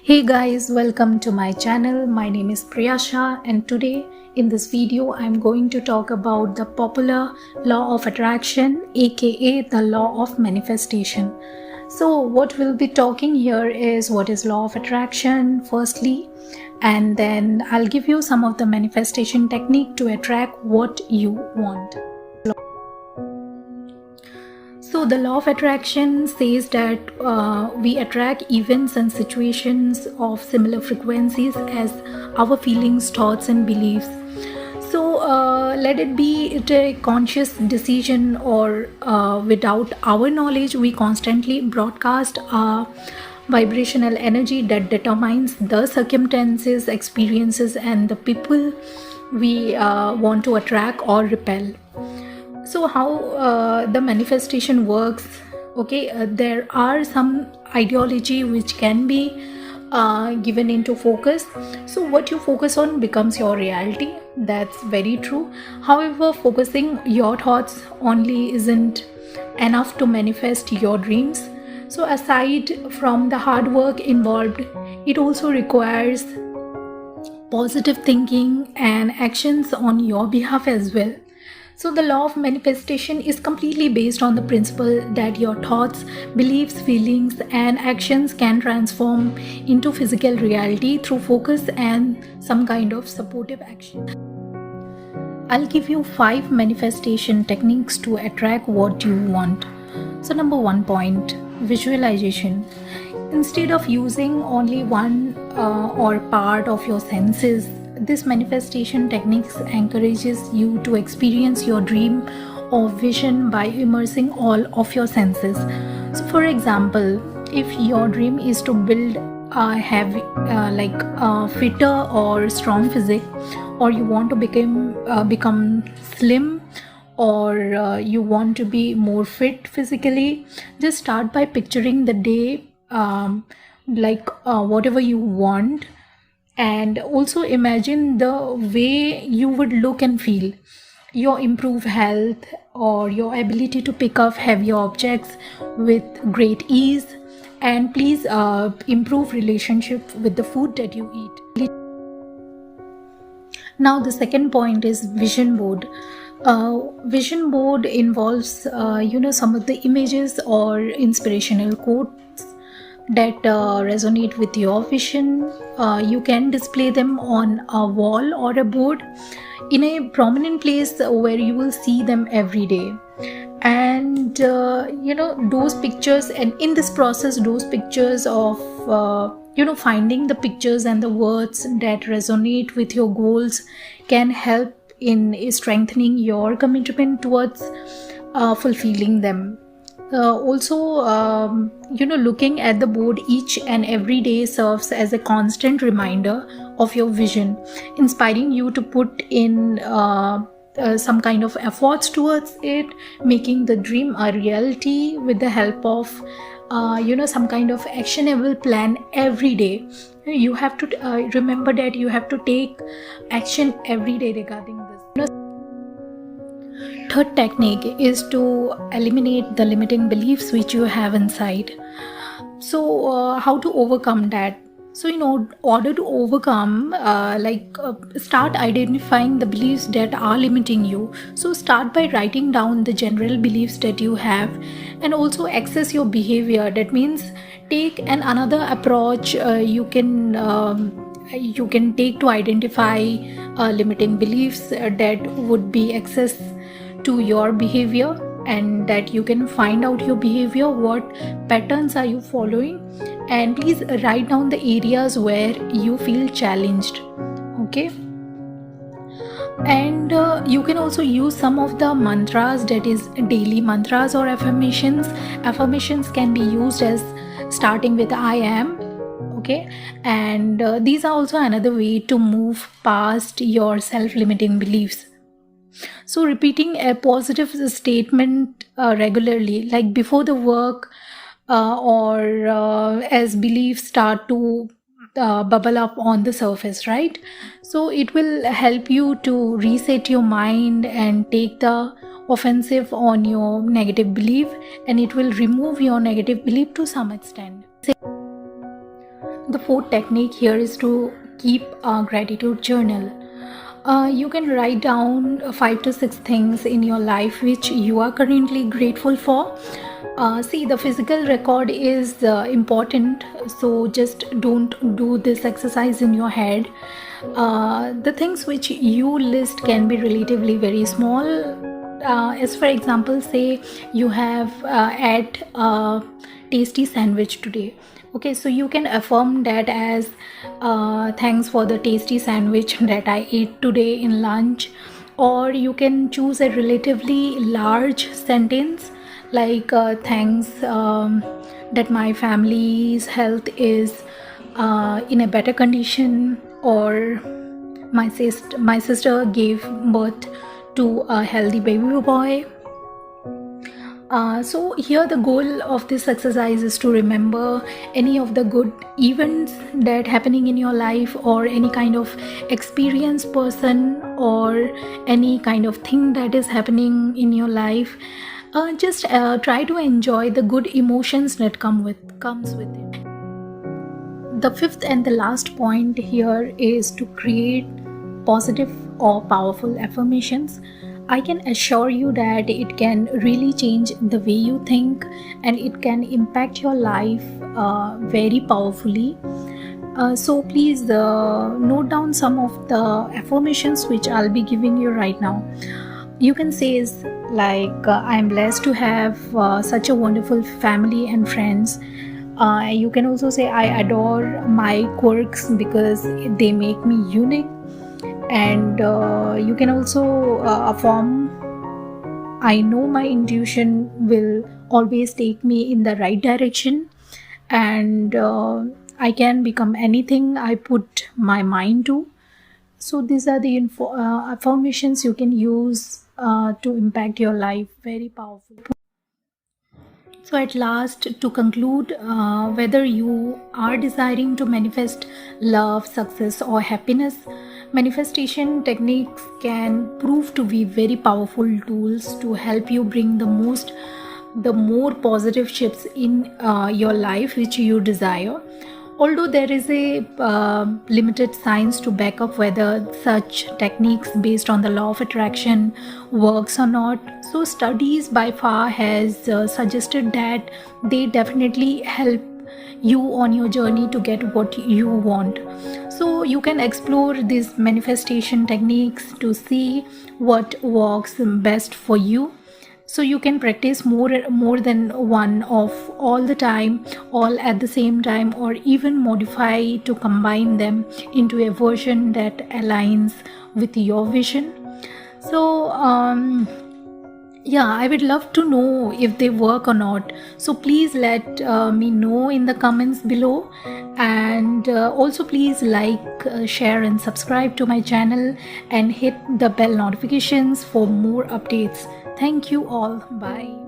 Hey guys, welcome to my channel. My name is Priyasha, and today in this video I'm going to talk about the popular law of attraction, aka the law of manifestation. So what we'll be talking here is what is law of attraction firstly, and then I'll give you some of the manifestation technique to attract what you want. So the law of attraction says that we attract events and situations of similar frequencies as our feelings, thoughts and beliefs. So let it be a conscious decision or without our knowledge, we constantly broadcast vibrational energy that determines the circumstances, experiences and the people we want to attract or repel. So how the manifestation works, okay, there are some ideology which can be given into focus. So what you focus on becomes your reality. That's very true. However, focusing your thoughts only isn't enough to manifest your dreams. So aside from the hard work involved, it also requires positive thinking and actions on your behalf as well. So the law of manifestation is completely based on the principle that your thoughts, beliefs, feelings and actions can transform into physical reality through focus and some kind of supportive action. I'll give you 5 manifestation techniques to attract what you want. So number 1 point, visualization. Instead of using only one or part of your senses, this manifestation techniques encourages you to experience your dream or vision by immersing all of your senses. So for example, if your dream is to build a fitter or strong physique, or you want to become slim, or you want to be more fit physically, just start by picturing the day whatever you want, and also imagine the way you would look and feel, your improved health or your ability to pick up heavier objects with great ease, and please improve relationship with the food that you eat. Now the second point is vision board. Vision board involves some of the images or inspirational quotes that resonate with your vision. You can display them on a wall or a board in a prominent place where you will see them every day. And those pictures, and in this process those pictures of finding the pictures and the words that resonate with your goals can help in strengthening your commitment towards fulfilling them. Looking at the board each and every day serves as a constant reminder of your vision, inspiring you to put in some kind of efforts towards it, making the dream a reality with the help of some kind of actionable plan every day. You have to remember that you have to take action every day regarding this. Third technique is to eliminate the limiting beliefs which you have inside. So how to overcome that? So in order to overcome, start identifying the beliefs that are limiting you. So start by writing down the general beliefs that you have, and also access your behavior. That means take another approach you can take to identify limiting beliefs that would be access to your behavior, and that you can find out your behavior, what patterns are you following, and please write down the areas where you feel challenged. Okay, and you can also use some of the mantras, that is daily mantras or affirmations. Affirmations can be used as starting with I am. Okay, and these are also another way to move past your self-limiting beliefs. So repeating a positive statement regularly, like before the work or as beliefs start to bubble up on the surface, right? So it will help you to reset your mind and take the offensive on your negative belief, and it will remove your negative belief to some extent. The fourth technique here is to keep a gratitude journal. You can write down 5 to 6 things in your life which you are currently grateful for. See, the physical record is important, so just don't do this exercise in your head. The things which you list can be relatively very small. As for example, say you have had a tasty sandwich today. Okay, so you can affirm that as thanks for the tasty sandwich that I ate today in lunch. Or you can choose a relatively large sentence like thanks that my family's health is in a better condition, or my sister gave birth to a healthy baby boy. So here the goal of this exercise is to remember any of the good events that happening in your life, or any kind of experienced person, or any kind of thing that is happening in your life. Just try to enjoy the good emotions that comes with it. The fifth and the last point here is to create positive or powerful affirmations. I can assure you that it can really change the way you think, and it can impact your life very powerfully. So please note down some of the affirmations which I'll be giving you right now. You can say is like I'm blessed to have such a wonderful family and friends. You can also say I adore my quirks because they make me unique. And you can also affirm I know my intuition will always take me in the right direction, and I can become anything I put my mind to. So these are the affirmations you can use to impact your life very powerfully. So at last, to conclude, whether you are desiring to manifest love, success, or happiness, manifestation techniques can prove to be very powerful tools to help you bring the more positive shifts in your life which you desire. Although there is a limited science to back up whether such techniques based on the law of attraction works or not, so studies by far has suggested that they definitely help you on your journey to get what you want. So you can explore these manifestation techniques to see what works best for you. So you can practice more than one of all the time, all at the same time, or even modify to combine them into a version that aligns with your vision. So yeah, I would love to know if they work or not. So please let me know in the comments below. And also please like, share and subscribe to my channel, and hit the bell notifications for more updates. Thank you all. Bye.